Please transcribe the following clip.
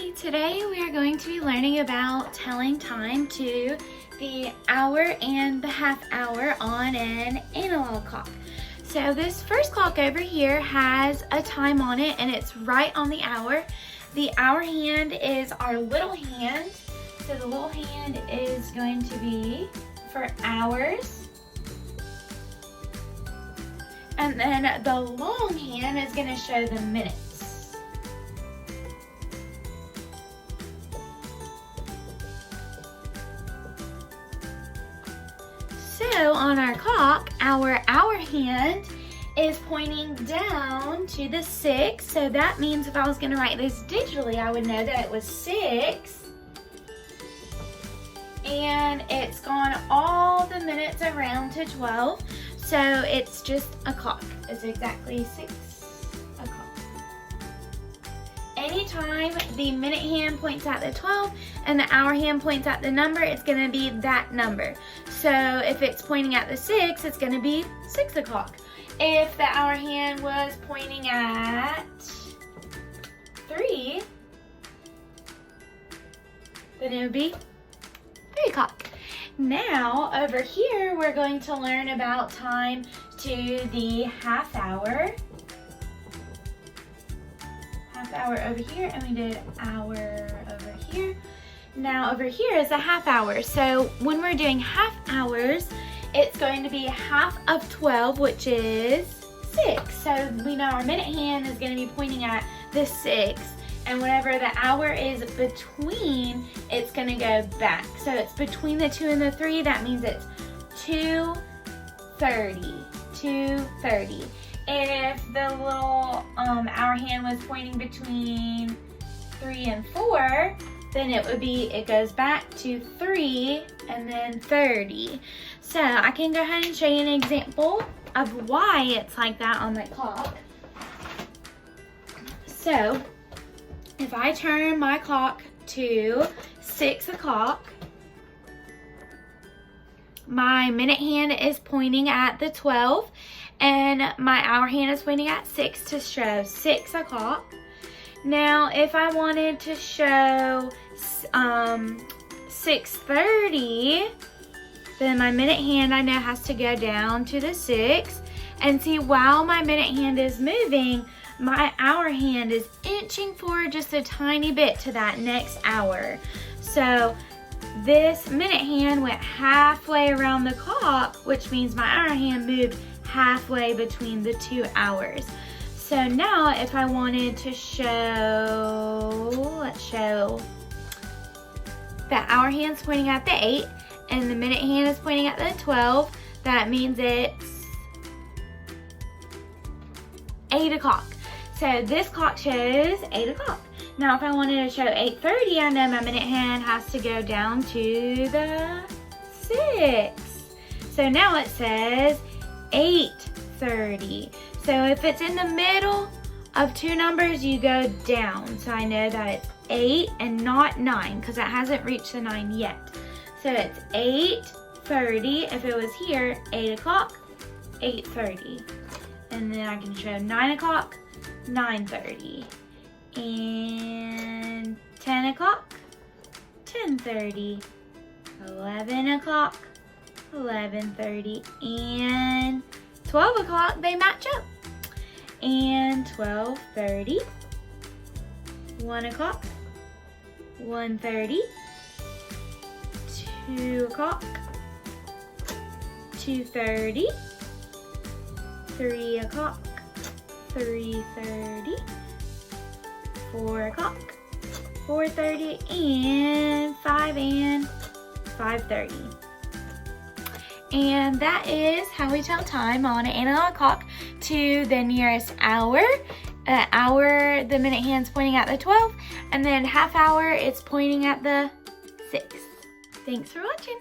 Hi, today we are going to be learning about telling time to the hour and the half hour on an analog clock. So this first clock over here has a time on it and it's right on the hour. The hour hand is our little hand. So the little hand is going to be for hours. And then the long hand is going to show the minutes. So on our clock, our hour hand is pointing down to the 6. So that means if I was going to write this digitally, I would know that it was 6. And it's gone all the minutes around to 12. So it's just a clock. It's exactly 6 o'clock. Anytime the minute hand points at the 12 and the hour hand points at the number, it's going to be that number. So if it's pointing at the 6, it's going to be 6 o'clock. If the hour hand was pointing at 3, then it would be 3 o'clock. Now over here we're going to learn about time to the half hour. Half hour over here, and we did hour over here. Now over here is a half hour. So when we're doing half hours, it's going to be half of 12, which is 6. So we know our minute hand is going to be pointing at the 6. And whenever the hour is between, it's going to go back. So it's between the 2 and the 3. That means it's 2:30. 2:30. If the little hour hand was pointing between 3 and 4, then it goes back to 3 and then 30. So I can go ahead and show you an example of why it's like that on my clock. So if I turn my clock to 6 o'clock, my minute hand is pointing at the 12 and my hour hand is pointing at 6 to show 6 o'clock. Now if I wanted to show 6:30, then my minute hand I know has to go down to the 6. And see, while my minute hand is moving, my hour hand is inching forward just a tiny bit to that next hour. So this minute hand went halfway around the clock, which means my hour hand moved halfway between the 2 hours. So now if I wanted to show, let's show that hour hand's pointing at the 8 and the minute hand is pointing at the 12, that means it's 8 o'clock. So this clock shows 8 o'clock. Now if I wanted to show 8:30, I know my minute hand has to go down to the 6. So now it says 8:30. So if it's in the middle of 2 numbers, you go down. So I know that it's 8 and not 9 because it hasn't reached the 9 yet. So it's 8:30. If it was here, 8 o'clock, 8:30. And then I can show 9 o'clock, 9:30. And 10 o'clock, 10:30. 11 o'clock, 11:30. And 12 o'clock, they match up. And 12:30. 1 o'clock, 1:30. 2 o'clock, 2:30. 3 o'clock, 3:30. 4 o'clock, 4:30, and 5 and 5:30. And that is how we tell time on an analog clock to the nearest hour. Hour, the minute hand's pointing at the 12, and then half hour, it's pointing at the 6. Thanks for watching.